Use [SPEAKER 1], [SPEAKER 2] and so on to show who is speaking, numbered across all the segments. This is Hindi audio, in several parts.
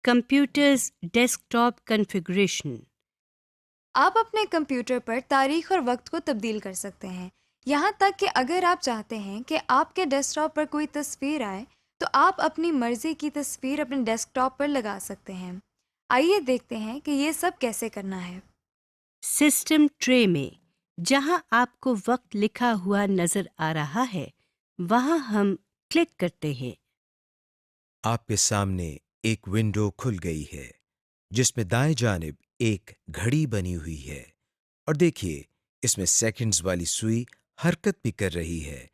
[SPEAKER 1] Computers desktop configuration.
[SPEAKER 2] आप अपने कंप्यूटर पर तारीख और वक्त को तब्दील कर सकते हैं। यहाँ तक कि अगर आप चाहते हैं कि आपके डेस्कटॉप पर कोई तस्वीर आए, तो आप अपनी मर्जी की तस्वीर अपने डेस्कटॉप पर लगा सकते हैं। आइए देखते हैं कि ये सब कैसे करना है।
[SPEAKER 1] सिस्टम ट्रे में जहां आपको वक्त लिखा हुआ नजर आ रहा है, वहां हम क्लिक करते हैं।
[SPEAKER 3] आपके सामने एक विंडो खुल गई है जिसमें दाएं जानिब एक घड़ी बनी हुई है और देखिए इसमें सेकंड्स वाली सुई हरकत भी कर रही है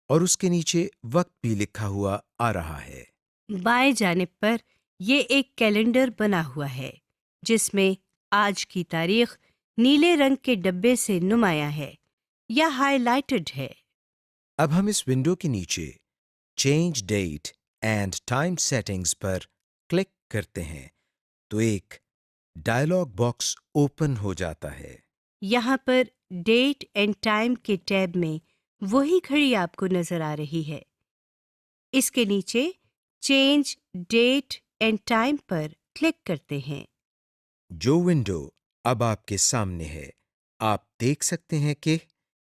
[SPEAKER 3] और उसके नीचे वक्त भी लिखा हुआ आ रहा है।
[SPEAKER 1] बाएं जानिब पर ये एक कैलेंडर बना हुआ है जिसमें आज की तारीख नीले रंग के डब्बे से नुमाया है या हाइलाइटेड है।
[SPEAKER 3] अब हम इस विंडो के नीचे change date and time settings पर क्लिक करते हैं तो एक डायलॉग बॉक्स ओपन हो जाता है।
[SPEAKER 1] यहाँ पर डेट एंड टाइम के टैब में वही घड़ी आपको नजर आ रही है। इसके नीचे चेंज डेट एंड टाइम पर क्लिक करते हैं।
[SPEAKER 3] जो विंडो अब आपके सामने है, आप देख सकते हैं कि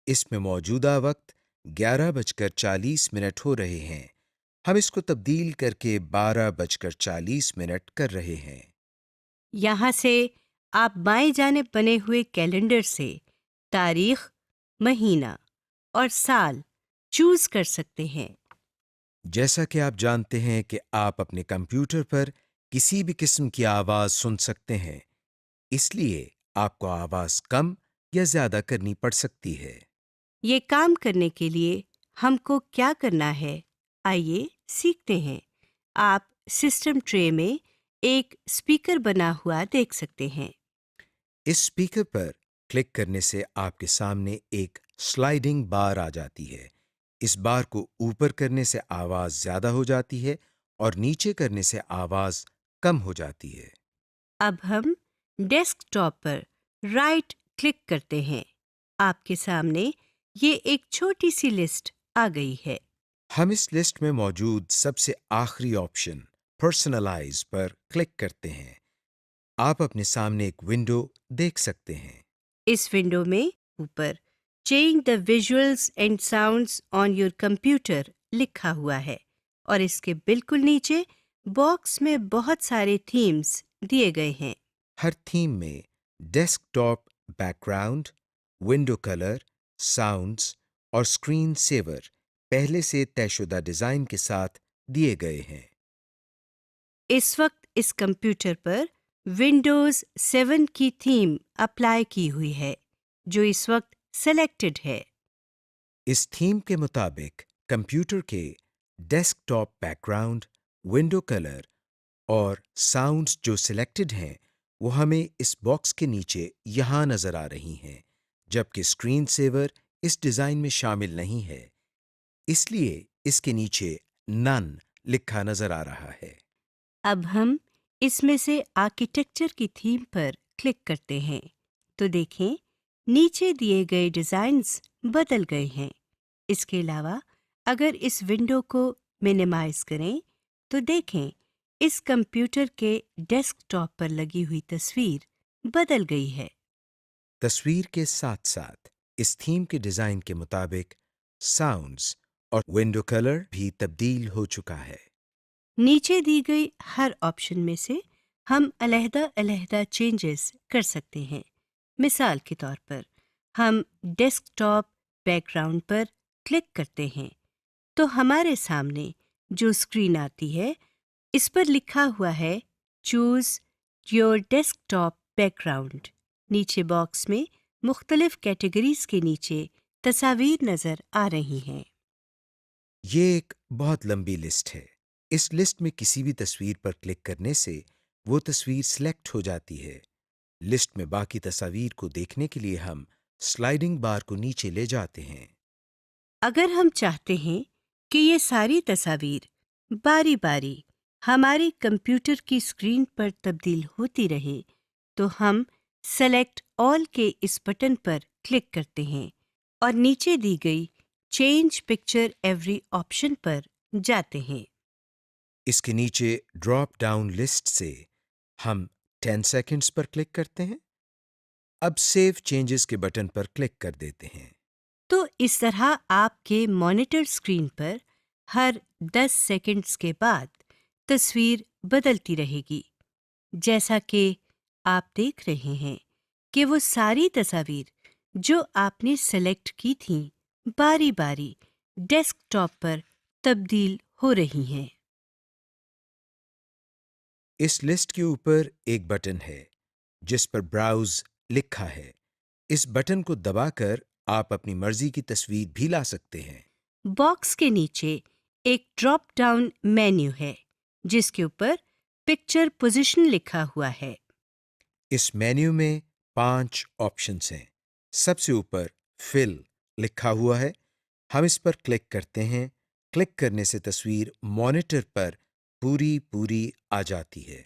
[SPEAKER 3] इसमें मौजूदा वक्त 11:40 हो रहे हैं। हम इसको तब्दील करके 12:40 कर रहे हैं।
[SPEAKER 1] यहाँ से आप बाएं जाने बने हुए कैलेंडर से तारीख, महीना और साल चूज कर सकते हैं।
[SPEAKER 3] जैसा कि आप जानते हैं कि आप अपने कंप्यूटर पर किसी भी किस्म की आवाज सुन सकते हैं, इसलिए आपको आवाज कम या ज्यादा करनी पड़ सकती है।
[SPEAKER 1] ये काम करने के लिए हमको क्या करना है, आइए सीखते हैं। आप सिस्टम ट्रे में एक स्पीकर बना हुआ देख सकते हैं।
[SPEAKER 3] इस स्पीकर पर क्लिक करने से आपके सामने एक स्लाइडिंग बार आ जाती है। इस बार को ऊपर करने से आवाज ज्यादा हो जाती है और नीचे करने से आवाज कम हो जाती है।
[SPEAKER 1] अब हम डेस्कटॉप पर राइट क्लिक करते हैं। आपके सामने ये एक छोटी सी लिस्ट आ गई है।
[SPEAKER 3] हम इस लिस्ट में मौजूद सबसे आखिरी ऑप्शन पर्सनलाइज पर क्लिक करते हैं। आप अपने सामने एक विंडो देख सकते हैं।
[SPEAKER 1] इस विंडो में ऊपर change the visuals and sounds on your computer लिखा हुआ है और इसके बिल्कुल नीचे बॉक्स में बहुत सारे थीम्स दिए गए हैं।
[SPEAKER 3] हर थीम में desktop background, window colour, sounds और स्क्रीन सेवर पहले से तयशुदा डिजाइन के साथ दिए गए हैं।
[SPEAKER 1] इस वक्त इस कंप्यूटर पर विंडोज 7 की थीम अप्लाई की हुई है जो इस वक्त सेलेक्टेड है।
[SPEAKER 3] इस थीम के मुताबिक कंप्यूटर के डेस्कटॉप बैकग्राउंड, विंडो कलर और साउंड्स जो सिलेक्टेड हैं वो हमें इस बॉक्स के नीचे यहाँ नजर आ रही हैं, जबकि स्क्रीन सेवर इस डिजाइन में शामिल नहीं है, इसलिए इसके नीचे नन लिखा नजर आ रहा है।
[SPEAKER 1] अब हम इसमें से आर्किटेक्चर की थीम पर क्लिक करते हैं तो देखें नीचे दिए गए डिज़ाइंस बदल गए हैं। इसके अलावा अगर इस विंडो को मिनिमाइज करें तो देखें इस कंप्यूटर के डेस्कटॉप पर लगी हुई तस्वीर बदल गई है।
[SPEAKER 3] तस्वीर के साथ साथ इस थीम के डिजाइन के मुताबिक साउंड्स और विंडो कलर भी तब्दील हो चुका है।
[SPEAKER 1] नीचे दी गई हर ऑप्शन में से हम अलहदा-अलहदा चेंजेस कर सकते हैं। मिसाल के तौर पर हम डेस्कटॉप बैकग्राउंड पर क्लिक करते हैं तो हमारे सामने जो स्क्रीन आती है इस पर लिखा हुआ है चूज योर डेस्कटॉप बैकग्राउंड। नीचे बॉक्स में मुख्तलिफ कैटेगरीज के नीचे तस्वीर नजर आ रही हैं।
[SPEAKER 3] ये एक बहुत लंबी लिस्ट है। इस लिस्ट में किसी भी तस्वीर पर क्लिक करने से वो तस्वीर सिलेक्ट हो जाती है। लिस्ट में बाकी तस्वीर को देखने के लिए हम स्लाइडिंग बार को नीचे ले जाते हैं।
[SPEAKER 1] अगर हम चाहते हैं कि ये सारी तस्वीर बारी बारी हमारे कंप्यूटर की स्क्रीन पर तब्दील होती रहे तो हम सेलेक्ट ऑल के इस बटन पर क्लिक करते हैं और नीचे दी गई चेंज पिक्चर एवरी ऑप्शन पर जाते हैं।
[SPEAKER 3] इसके नीचे ड्रॉप डाउन लिस्ट से हम 10 सेकंड्स पर क्लिक करते हैं। अब सेव चेंजेस के बटन पर क्लिक कर देते हैं।
[SPEAKER 1] तो इस तरह आपके मॉनिटर स्क्रीन पर हर 10 सेकंड्स के बाद तस्वीर बदलती रहेगी। जैसा कि आप देख रहे हैं कि वो सारी तस्वीर जो आपने सेलेक्ट की थीं बारी बारी डेस्कटॉप पर तब्दील हो रही हैं।
[SPEAKER 3] इस लिस्ट के ऊपर एक बटन है जिस पर ब्राउज लिखा है। इस बटन को दबाकर आप अपनी मर्जी की तस्वीर भी ला सकते हैं।
[SPEAKER 1] बॉक्स के नीचे एक ड्रॉप डाउन मेन्यू है जिसके ऊपर पिक्चर पोजीशन लिखा हुआ है।
[SPEAKER 3] इस मेन्यू में 5 ऑप्शंस हैं। सबसे ऊपर फिल लिखा हुआ है। हम इस पर क्लिक करते हैं। क्लिक करने से तस्वीर मॉनिटर पर पूरी पूरी आ जाती है।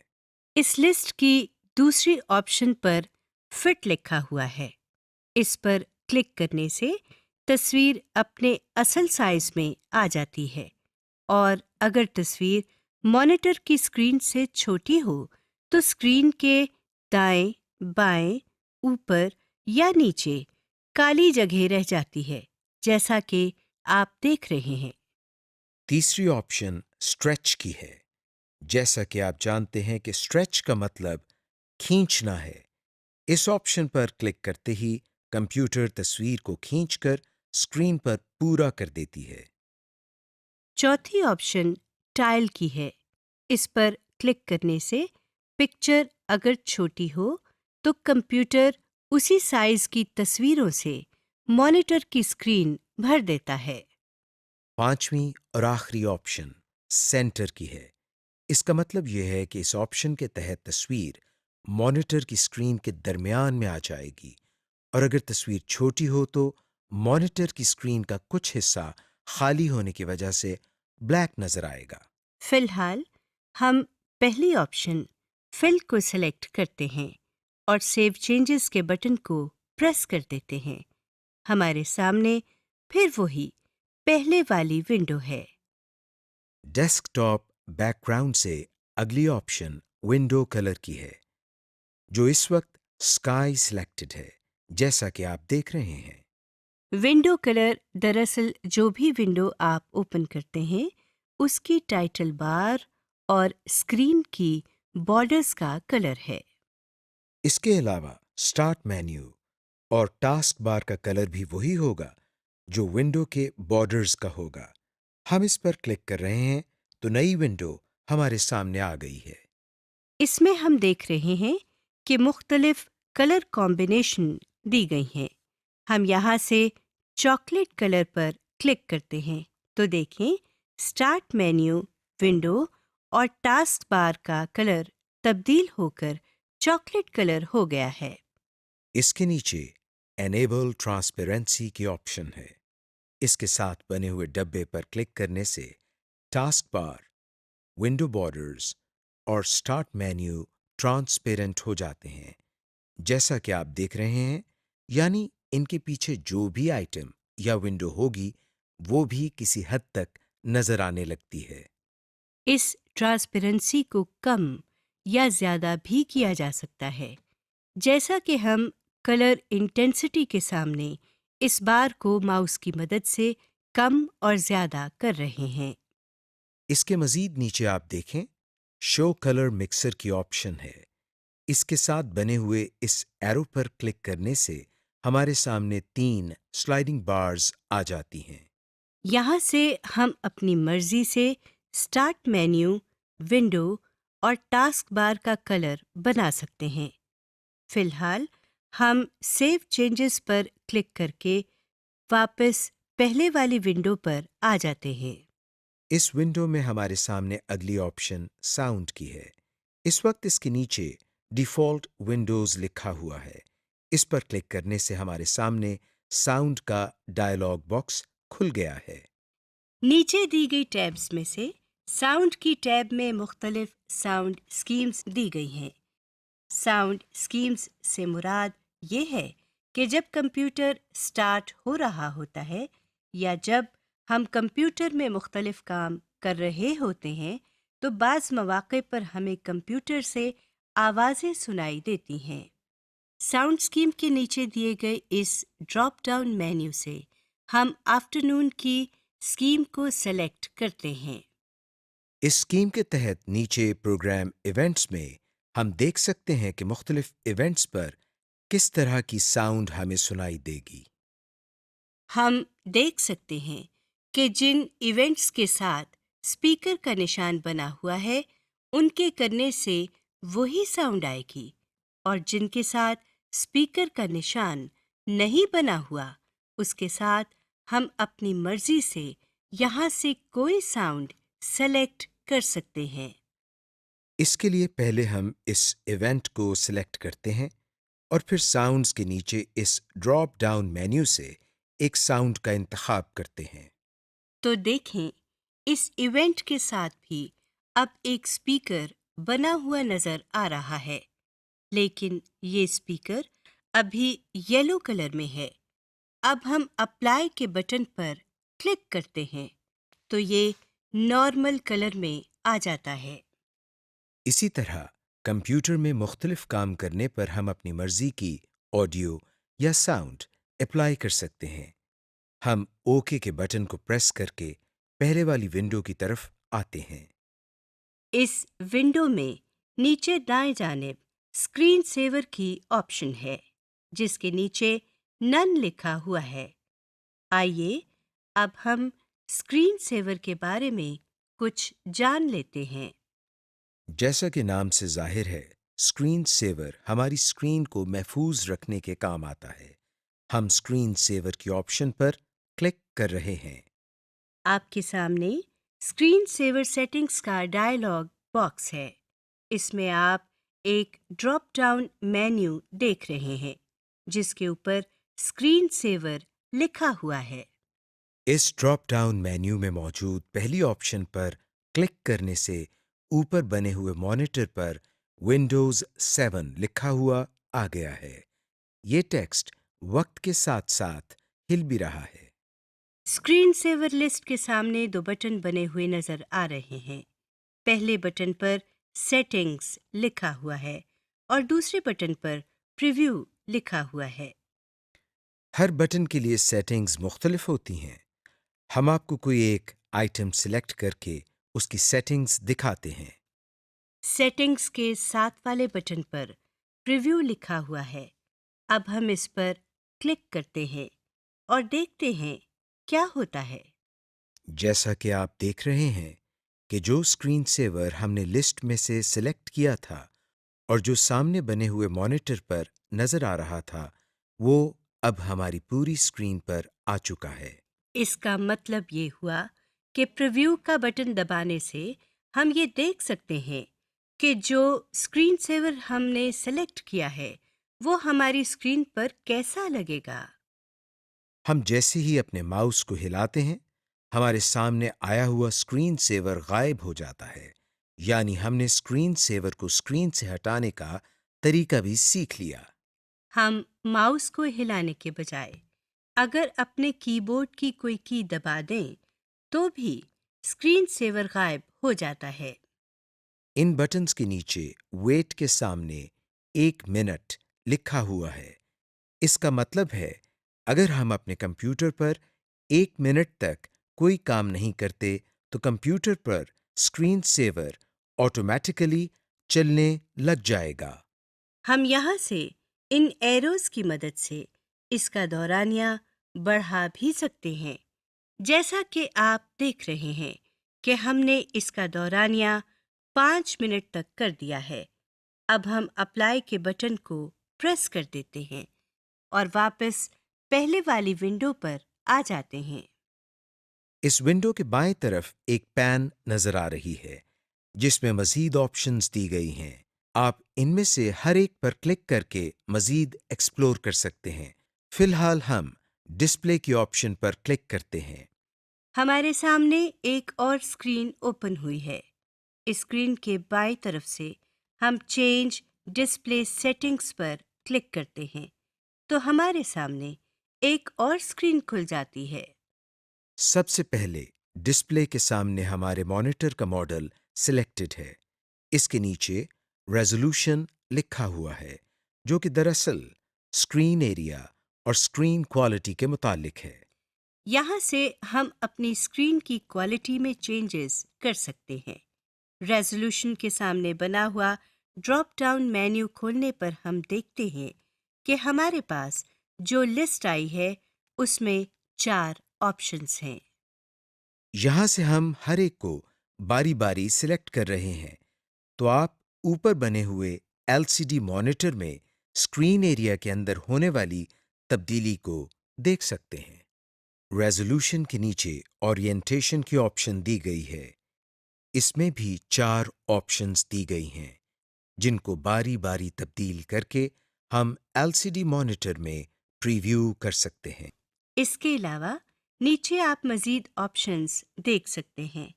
[SPEAKER 1] इस लिस्ट की दूसरी ऑप्शन पर फिट लिखा हुआ है। इस पर क्लिक करने से तस्वीर अपने असल साइज में आ जाती है और अगर तस्वीर मॉनिटर की स्क्रीन से छोटी हो तो स्क्रीन के दाएं, बाएं, ऊपर या नीचे काली जगह रह जाती है, जैसा कि आप देख रहे हैं।
[SPEAKER 3] तीसरी ऑप्शन स्ट्रेच की है। जैसा कि आप जानते हैं कि स्ट्रेच का मतलब खींचना है। इस ऑप्शन पर क्लिक करते ही कंप्यूटर तस्वीर को खींचकर स्क्रीन पर पूरा कर देती है।
[SPEAKER 1] चौथी ऑप्शन टाइल की है। इस पर क्लिक करने से पिक्चर अगर छोटी हो तो कंप्यूटर उसी साइज की तस्वीरों से मॉनिटर की स्क्रीन भर देता है।
[SPEAKER 3] पांचवी और आखिरी ऑप्शन सेंटर की है। इसका मतलब यह है कि इस ऑप्शन के तहत तस्वीर मॉनिटर की स्क्रीन के दरमियान में आ जाएगी और अगर तस्वीर छोटी हो तो मॉनिटर की स्क्रीन का कुछ हिस्सा खाली होने की वजह से ब्लैक नजर आएगा।
[SPEAKER 1] फिलहाल हम पहली ऑप्शन फिल को सिलेक्ट करते हैं और सेव चेंजेस के बटन को प्रेस कर देते हैं। हमारे सामने फिर वही पहले वाली विंडो है।
[SPEAKER 3] डेस्कटॉप बैकग्राउंड से अगली ऑप्शन विंडो कलर की है, जो इस वक्त स्काई सिलेक्टेड है, जैसा कि आप देख रहे हैं।
[SPEAKER 1] विंडो कलर दरअसल जो भी विंडो आप ओपन करते हैं उसकी टाइटल बार और स्क्रीन की बॉर्डर्स का कलर है।
[SPEAKER 3] इसके अलावा स्टार्ट मेन्यू और टास्क बार का कलर भी वही होगा जो विंडो के बॉर्डर्स का होगा। हम इस पर क्लिक कर रहे हैं तो नई विंडो हमारे सामने आ गई है।
[SPEAKER 1] इसमें हम देख रहे हैं कि मुख्तलिफ कलर कॉम्बिनेशन दी गई हैं। हम यहाँ से चॉकलेट कलर पर क्लिक करते हैं तो देखें स्टार्ट मेन्यू, विंडो और टास्क बार का कलर तब्दील होकर चॉकलेट कलर हो गया है।
[SPEAKER 3] इसके नीचे एनेबल ट्रांसपेरेंसी की ऑप्शन है। इसके साथ बने हुए डब्बे पर क्लिक करने से टास्क बार, विंडो बॉर्डर्स और स्टार्ट मेन्यू ट्रांसपेरेंट हो जाते हैं, जैसा कि आप देख रहे हैं। यानी इनके पीछे जो भी आइटम या विंडो होगी वो भी किसी हद तक नजर आने लगती है।
[SPEAKER 1] इस ट्रांसपेरेंसी को कम या ज़्यादा भी किया जा सकता है, जैसा कि हम कलर इंटेंसिटी के सामने इस बार को माउस की मदद से कम और ज़्यादा कर रहे हैं।
[SPEAKER 3] इसके मजीद नीचे आप देखें शो कलर मिक्सर की ऑप्शन है। इसके साथ बने हुए इस एरो पर क्लिक करने से हमारे सामने 3 स्लाइडिंग बार्स आ जाती हैं।
[SPEAKER 1] यहाँ से हम अपनी मर्जी से स्टार्ट मेन्यू, विंडो और टास्क बार का कलर बना सकते हैं। फिलहाल हम सेव चेंजेस पर क्लिक करके वापस पहले वाली विंडो पर आ जाते हैं।
[SPEAKER 3] इस विंडो में हमारे सामने अगली ऑप्शन साउंड की है। इस वक्त इसके नीचे डिफ़ॉल्ट विंडोज़ लिखा हुआ है। इस पर क्लिक करने से हमारे सामने साउंड का डायलॉग बॉक्स खुल गया है।
[SPEAKER 1] नीचे दी गई टैब्स में से साउंड की टैब में मुख्तलिफ साउंड स्कीम्स दी गई हैं। साउंड स्कीम्स से मुराद ये है कि जब कंप्यूटर स्टार्ट हो रहा होता है या जब हम कंप्यूटर में मुख्तलिफ काम कर रहे होते हैं तो बाज़ मौक़े पर हमें कंप्यूटर से आवाज़ें सुनाई देती हैं। साउंड स्कीम के नीचे दिए गए इस ड्रॉप डाउन मेन्यू से हम आफ्टरनून की स्कीम को सेलेक्ट करते हैं।
[SPEAKER 3] इस स्कीम के तहत नीचे प्रोग्राम इवेंट्स में हम देख सकते हैं कि मुख्तलिफ इवेंट्स पर किस तरह की साउंड हमें सुनाई देगी।
[SPEAKER 1] हम देख सकते हैं कि जिन इवेंट्स के साथ स्पीकर का निशान बना हुआ है, उनके करने से वही साउंड आएगी, और जिनके साथ स्पीकर का निशान नहीं बना हुआ, उसके साथ हम अपनी मर्जी से यहाँ से कोई साउंड सेलेक्ट कर सकते हैं।
[SPEAKER 3] इसके लिए पहले हम इस इवेंट को सिलेक्ट करते हैं और फिर साउंड्स के नीचे इस ड्रॉप डाउन मेन्यू से एक साउंड का इंतखाब करते हैं।
[SPEAKER 1] तो देखें, इस इवेंट के साथ भी अब एक स्पीकर बना हुआ नजर आ रहा है, लेकिन ये स्पीकर अभी येलो कलर में है। अब हम अप्लाई के बटन पर क्लिक करते हैं तो ये नॉर्मल कलर में आ जाता है।
[SPEAKER 3] इसी तरह कंप्यूटर में मुख्तलिफ काम करने पर हम अपनी मर्जी की ऑडियो या साउंड अप्लाई कर सकते हैं। हम ओके के बटन को प्रेस करके पहले वाली विंडो की तरफ आते हैं।
[SPEAKER 1] इस विंडो में नीचे दाएं जानिब स्क्रीन सेवर की ऑप्शन है, जिसके नीचे नन लिखा हुआ है। आइए अब हम स्क्रीन सेवर के बारे में कुछ जान लेते हैं।
[SPEAKER 3] जैसा कि नाम से जाहिर है, स्क्रीन सेवर हमारी स्क्रीन को महफूज रखने के काम आता है। हम स्क्रीन सेवर की ऑप्शन पर क्लिक कर रहे हैं।
[SPEAKER 1] आपके सामने स्क्रीन सेवर सेटिंग्स का डायलॉग बॉक्स है। इसमें आप एक ड्रॉप डाउन मेन्यू देख रहे हैं, जिसके ऊपर स्क्रीन सेवर लिखा हुआ है।
[SPEAKER 3] इस ड्रॉप डाउन मेन्यू में मौजूद पहली ऑप्शन पर क्लिक करने से ऊपर बने हुए मॉनिटर पर विंडोज 7 लिखा हुआ आ गया है। ये टेक्स्ट वक्त के साथ साथ हिल भी रहा है।
[SPEAKER 1] स्क्रीन सेवर लिस्ट के सामने दो बटन बने हुए नजर आ रहे हैं। पहले बटन पर सेटिंग्स लिखा हुआ है और दूसरे बटन पर प्रीव्यू लिखा हुआ है।
[SPEAKER 3] हर बटन के लिए सेटिंग्स मुख्तलिफ होती हैं। हम आपको कोई एक आइटम सिलेक्ट करके उसकी सेटिंग्स दिखाते हैं।
[SPEAKER 1] सेटिंग्स के साथ वाले बटन पर प्रीव्यू लिखा हुआ है। अब हम इस पर क्लिक करते हैं और देखते हैं क्या होता है।
[SPEAKER 3] जैसा कि आप देख रहे हैं कि जो स्क्रीन सेवर हमने लिस्ट में से सिलेक्ट किया था और जो सामने बने हुए मॉनिटर पर नजर आ रहा था, वो अब हमारी पूरी स्क्रीन पर आ चुका है।
[SPEAKER 1] इसका मतलब ये हुआ कि प्रीव्यू का बटन दबाने से हम ये देख सकते हैं कि जो स्क्रीन सेवर हमने सेलेक्ट किया है, वो हमारी स्क्रीन पर कैसा लगेगा।
[SPEAKER 3] हम जैसे ही अपने माउस को हिलाते हैं, हमारे सामने आया हुआ स्क्रीन सेवर गायब हो जाता है। यानी हमने स्क्रीन सेवर को स्क्रीन से हटाने का तरीका भी सीख लिया।
[SPEAKER 1] हम माउस को हिलाने के बजाय अगर अपने कीबोर्ड की कोई की दबा दें, तो भी स्क्रीन सेवर गायब हो जाता है।
[SPEAKER 3] इन बटन्स के नीचे वेट के सामने 1 मिनट लिखा हुआ है। इसका मतलब है अगर हम अपने कंप्यूटर पर 1 मिनट तक कोई काम नहीं करते तो कंप्यूटर पर स्क्रीन सेवर ऑटोमेटिकली चलने लग जाएगा।
[SPEAKER 1] हम यहाँ से इन एरोज की मदद से इसका दौरानिया बढ़ा भी सकते हैं। जैसा कि आप देख रहे हैं कि हमने इसका दौरानिया 5 मिनट तक कर दिया है। अब हम अप्लाई के बटन को प्रेस कर देते हैं और वापस पहले वाली विंडो पर आ जाते हैं।
[SPEAKER 3] इस विंडो के बाएं तरफ एक पैन नजर आ रही है, जिसमें मजीद ऑप्शंस दी गई हैं। आप इनमें से हर एक पर क्लिक करके मजीद एक्सप्लोर कर सकते हैं। फिलहाल हम डिस्प्ले की ऑप्शन पर क्लिक करते हैं।
[SPEAKER 1] हमारे सामने एक और स्क्रीन ओपन हुई है। इस स्क्रीन के बाईं तरफ से हम चेंज डिस्प्ले सेटिंग्स पर क्लिक करते हैं तो हमारे सामने एक और स्क्रीन खुल जाती है।
[SPEAKER 3] सबसे पहले डिस्प्ले के सामने हमारे मॉनिटर का मॉडल सिलेक्टेड है। इसके नीचे रेजोल्यूशन लिखा हुआ है, जो कि दरअसल स्क्रीन एरिया और स्क्रीन क्वालिटी के मुतालिक है।
[SPEAKER 1] यहाँ से हम अपनी स्क्रीन की क्वालिटी में चेंजेस कर सकते हैं। रेजोल्यूशन के सामने बना हुआ ड्रॉप डाउन मेन्यू खोलने पर हम देखते हैं कि हमारे पास जो लिस्ट आई है उसमें 4 ऑप्शंस हैं।
[SPEAKER 3] यहाँ से हम हर एक को बारी बारी सिलेक्ट कर रहे हैं, तो आप ऊपर बने हुए एलसीडी मॉनिटर में स्क्रीन एरिया के अंदर होने वाली तब्दीली को देख सकते हैं। रेजोल्यूशन के नीचे ओरिएंटेशन की ऑप्शन दी गई है। इसमें भी 4 ऑप्शंस दी गई हैं, जिनको बारी बारी तब्दील करके हम एलसीडी मॉनिटर में प्रीव्यू कर सकते हैं।
[SPEAKER 1] इसके अलावा नीचे आप मज़ीद ऑप्शंस देख सकते हैं।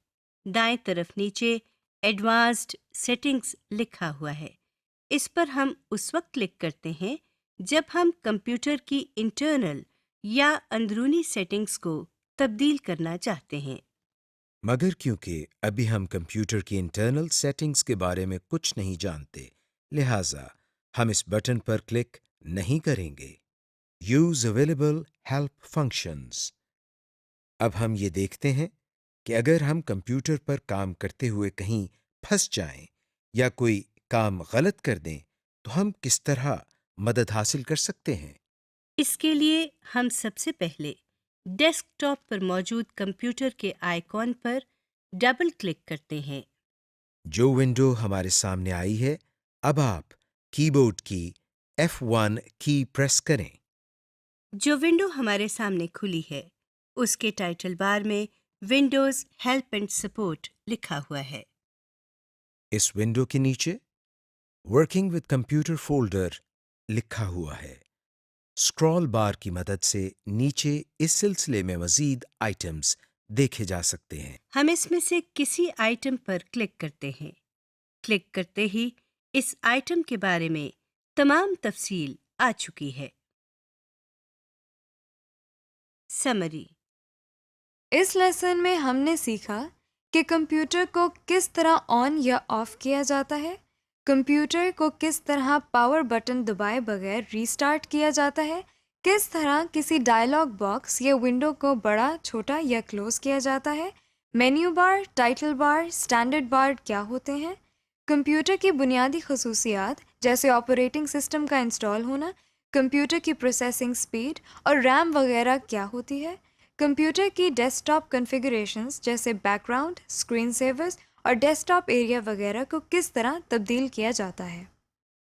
[SPEAKER 1] दाएं तरफ नीचे एडवांस्ड सेटिंग्स लिखा हुआ है। इस पर हम उस वक्त क्लिक करते हैं जब हम कंप्यूटर की इंटरनल या अंदरूनी सेटिंग्स को तब्दील करना चाहते हैं।
[SPEAKER 3] मगर क्योंकि अभी हम कंप्यूटर की इंटरनल सेटिंग्स के बारे में कुछ नहीं जानते, लिहाजा हम इस बटन पर क्लिक नहीं करेंगे। Use available help functions. अब हम ये देखते हैं कि अगर हम कंप्यूटर पर काम करते हुए कहीं फंस जाएं या कोई काम गलत कर दें, तो हम किस तरह मदद हासिल कर सकते हैं।
[SPEAKER 1] इसके लिए हम सबसे पहले डेस्कटॉप पर मौजूद कंप्यूटर के आइकॉन पर डबल क्लिक करते हैं।
[SPEAKER 3] जो विंडो हमारे सामने आई है, अब आप कीबोर्ड की F1 की प्रेस करें।
[SPEAKER 1] जो विंडो हमारे सामने खुली है उसके टाइटल बार में विंडोज हेल्प एंड सपोर्ट लिखा हुआ है।
[SPEAKER 3] इस विंडो के नीचे वर्किंग विद कंप्यूटर फोल्डर लिखा हुआ है। स्क्रॉल बार की मदद से नीचे इस सिलसिले में मजीद आइटम्स देखे जा सकते हैं।
[SPEAKER 1] हम इसमें से किसी आइटम पर क्लिक करते हैं। क्लिक करते ही इस आइटम के बारे में तमाम तफसील आ चुकी है। समरी।
[SPEAKER 2] इस लेसन में हमने सीखा कि कंप्यूटर को किस तरह ऑन या ऑफ किया जाता है, कंप्यूटर को किस तरह पावर बटन दबाए बगैर रीस्टार्ट किया जाता है, किस तरह किसी डायलॉग बॉक्स या विंडो को बड़ा, छोटा या क्लोज किया जाता है, menu bar, title bar, standard bar क्या होते हैं, कंप्यूटर की बुनियादी खसूसियात जैसे ऑपरेटिंग सिस्टम का इंस्टॉल होना, कंप्यूटर की प्रोसेसिंग स्पीड और रैम वगैरह क्या होती है, कंप्यूटर की डेस्कटॉप कॉन्फ़िगरेशंस जैसे बैकग्राउंड, स्क्रीन सेवर्स और डेस्कटॉप एरिया वगैरह को किस तरह तब्दील किया जाता है।